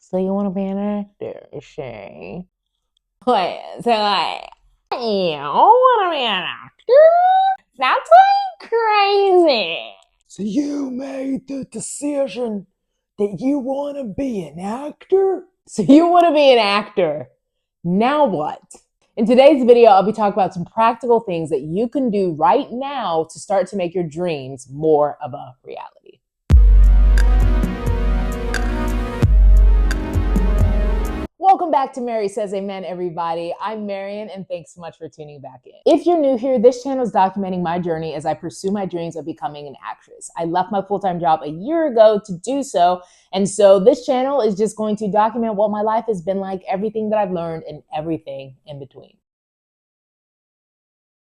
So you want to be an actor, Shay? Wait, so like, you want to be an actor? That's like crazy. So you made the decision that you want to be an actor? So you want to be an actor. Now what? In today's video, I'll be talking about some practical things that you can do right now to start to make your dreams more of a reality. Welcome back to Mary Says Amen, everybody. I'm Marian, and thanks so much for tuning back in. If you're new here, this channel is documenting my journey as I pursue my dreams of becoming an actress. I left my full-time job a year ago to do so, and so this channel is just going to document what my life has been like, everything that I've learned, and everything in between.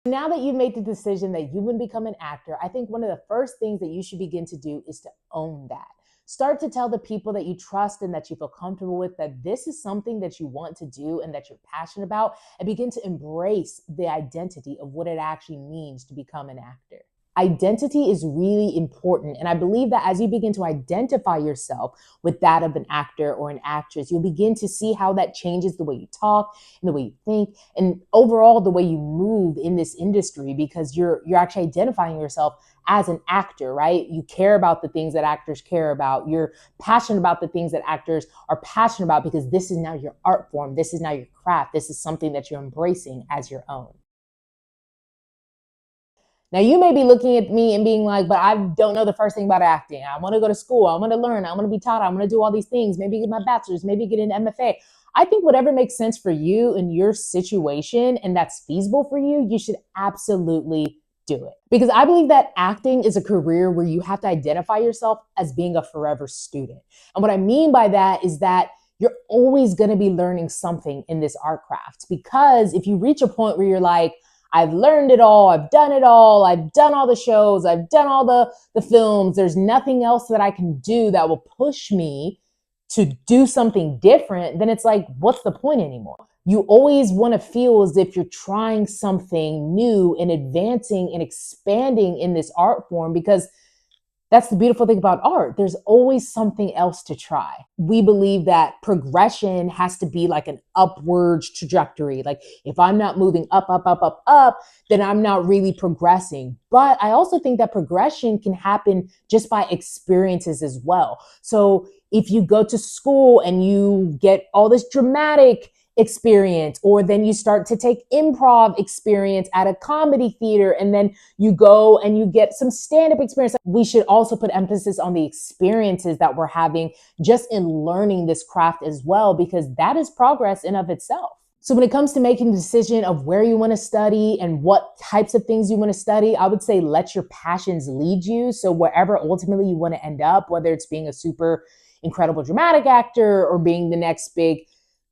Now that you've made the decision that you would become an actor, I think one of the first things that you should begin to do is to own that. Start to tell the people that you trust and that you feel comfortable with that this is something that you want to do and that you're passionate about, and begin to embrace the identity of what it actually means to become an actor. Identity is really important. And I believe that as you begin to identify yourself with that of an actor or an actress, you'll begin to see how that changes the way you talk and the way you think and overall the way you move in this industry, because you're actually identifying yourself as an actor, right? You care about the things that actors care about. You're passionate about the things that actors are passionate about, because this is now your art form. This is now your craft. This is something that you're embracing as your own. Now, you may be looking at me and being like, but I don't know the first thing about acting. I want to go to school. I want to learn. I want to be taught. I want to do all these things. Maybe get my bachelor's, maybe get an MFA. I think whatever makes sense for you in your situation and that's feasible for you, you should absolutely do it. Because I believe that acting is a career where you have to identify yourself as being a forever student. And what I mean by that is that you're always going to be learning something in this art craft. Because if you reach a point where you're like, I've learned it all. I've done it all. I've done all the shows. I've done all the films. There's nothing else that I can do that will push me to do something different. Then it's like, what's the point anymore? You always want to feel as if you're trying something new and advancing and expanding in this art form, because that's the beautiful thing about art. There's always something else to try. We believe that progression has to be like an upward trajectory. Like if I'm not moving up, up, up, up, up, then I'm not really progressing. But I also think that progression can happen just by experiences as well. So if you go to school and you get all this dramatic experience, or then you start to take improv experience at a comedy theater, and then you go and you get some stand-up experience. We should also put emphasis on the experiences that we're having just in learning this craft as well, because that is progress in of itself. So when it comes to making the decision of where you want to study and what types of things you want to study, I would say let your passions lead you. So wherever ultimately you want to end up, whether it's being a super incredible dramatic actor or being the next big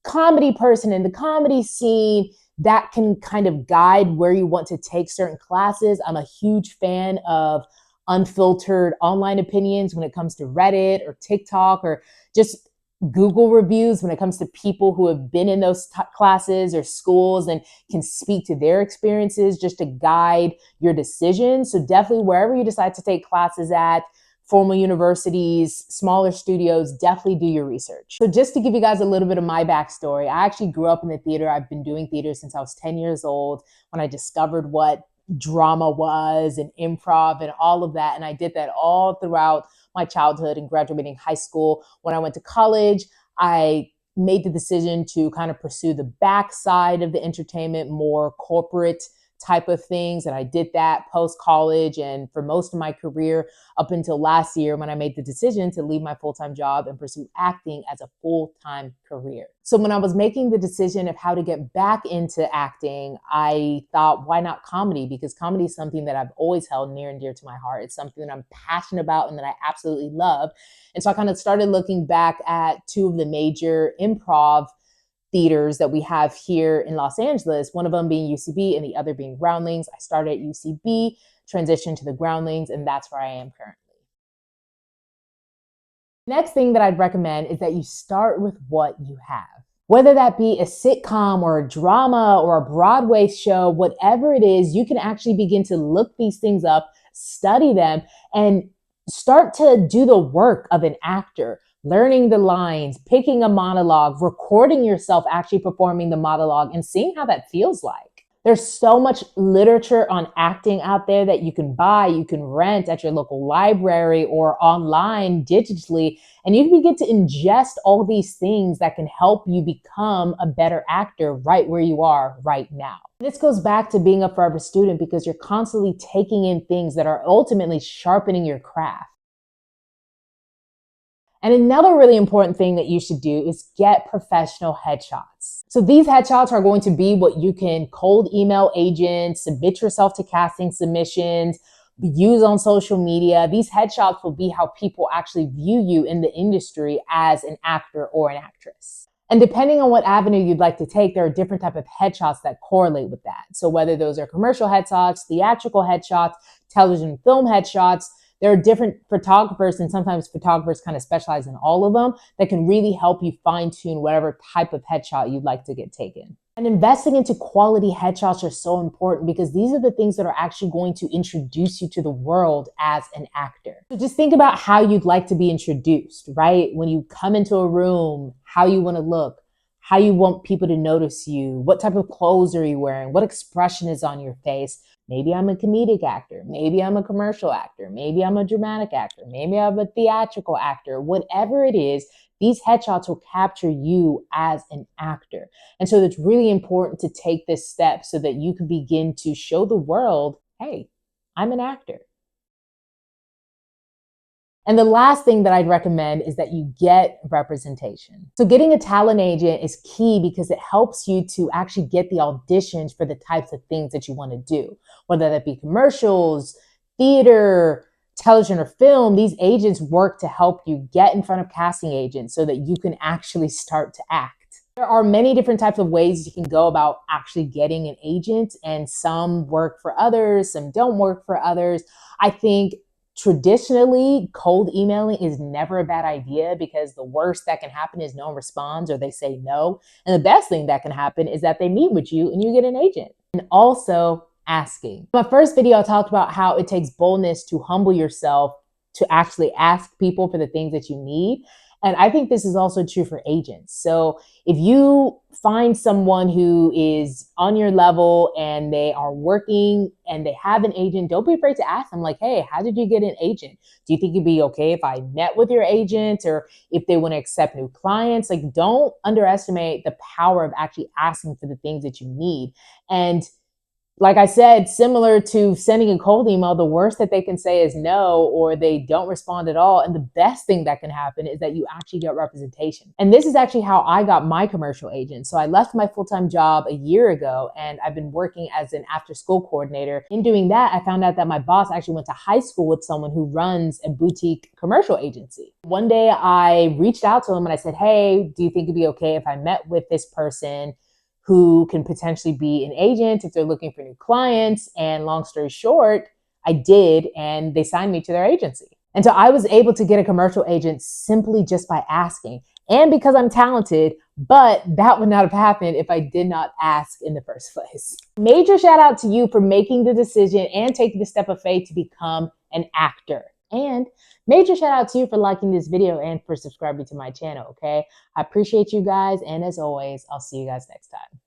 comedy person in the comedy scene, that can kind of guide where you want to take certain classes. I'm a huge fan of unfiltered online opinions when it comes to Reddit or TikTok, or just Google reviews when it comes to people who have been in those classes or schools and can speak to their experiences just to guide your decisions. So definitely wherever you decide to take classes at, formal universities, smaller studios, definitely do your research. So just to give you guys a little bit of my backstory, I actually grew up in the theater. I've been doing theater since I was 10 years old, when I discovered what drama was and improv and all of that. And I did that all throughout my childhood and graduating high school. When I went to college, I made the decision to kind of pursue the backside of the entertainment, more corporate type of things. And I did that post-college and for most of my career up until last year, when I made the decision to leave my full-time job and pursue acting as a full-time career. So when I was making the decision of how to get back into acting, I thought, why not comedy? Because comedy is something that I've always held near and dear to my heart. It's something that I'm passionate about and that I absolutely love. And so I kind of started looking back at two of the major improv theaters that we have here in Los Angeles, one of them being UCB and the other being Groundlings. I started at UCB, transitioned to the Groundlings, and that's where I am currently. Next thing that I'd recommend is that you start with what you have. Whether that be a sitcom or a drama or a Broadway show, whatever it is, you can actually begin to look these things up, study them, and start to do the work of an actor. learning the lines, picking a monologue, recording yourself actually performing the monologue and seeing how that feels like. There's so much literature on acting out there that you can buy, you can rent at your local library or online digitally, and you can begin to ingest all these things that can help you become a better actor right where you are right now. This goes back to being a forever student because you're constantly taking in things that are ultimately sharpening your craft. And another really important thing that you should do is get professional headshots. So these headshots are going to be what you can cold email agents, submit yourself to casting submissions, use on social media. These headshots will be how people actually view you in the industry as an actor or an actress. And depending on what avenue you'd like to take, there are different types of headshots that correlate with that. So whether those are commercial headshots, theatrical headshots, television film headshots, there are different photographers, and sometimes photographers kind of specialize in all of them, that can really help you fine tune whatever type of headshot you'd like to get taken. And investing into quality headshots are so important because these are the things that are actually going to introduce you to the world as an actor. So just think about how you'd like to be introduced, right? When you come into a room, how you want to look, how you want people to notice you, what type of clothes are you wearing, what expression is on your face. Maybe I'm a comedic actor. Maybe I'm a commercial actor. Maybe I'm a dramatic actor. Maybe I'm a theatrical actor. Whatever it is, these headshots will capture you as an actor. And so it's really important to take this step so that you can begin to show the world, hey, I'm an actor. And the last thing that I'd recommend is that you get representation. So getting a talent agent is key because it helps you to actually get the auditions for the types of things that you want to do, whether that be commercials, theater, television, or film. These agents work to help you get in front of casting agents so that you can actually start to act. There are many different types of ways you can go about actually getting an agent, and some work for others, some don't work for others. I think traditionally, cold emailing is never a bad idea because the worst that can happen is no one responds or they say no. And the best thing that can happen is that they meet with you and you get an agent. And also asking. My first video, I talked about how it takes boldness to humble yourself to actually ask people for the things that you need. And I think this is also true for agents. So if you find someone who is on your level and they are working and they have an agent, don't be afraid to ask them like, hey, how did you get an agent? Do you think it'd be okay if I met with your agent, or if they want to accept new clients? Like, don't underestimate the power of actually asking for the things that you need. And like I said, similar to sending a cold email, the worst that they can say is no, or they don't respond at all. And the best thing that can happen is that you actually get representation. And this is actually how I got my commercial agent. So I left my full-time job a year ago, and I've been working as an after-school coordinator. In doing that, I found out that my boss actually went to high school with someone who runs a boutique commercial agency. One day I reached out to him and I said, hey, do you think it'd be okay if I met with this person who can potentially be an agent if they're looking for new clients? And long story short, I did, and they signed me to their agency. And so I was able to get a commercial agent simply just by asking, and because I'm talented, but that would not have happened if I did not ask in the first place. Major shout out to you for making the decision and taking the step of faith to become an actor. And major shout out to you for liking this video and for subscribing to my channel, okay? I appreciate you guys, and as always, I'll see you guys next time.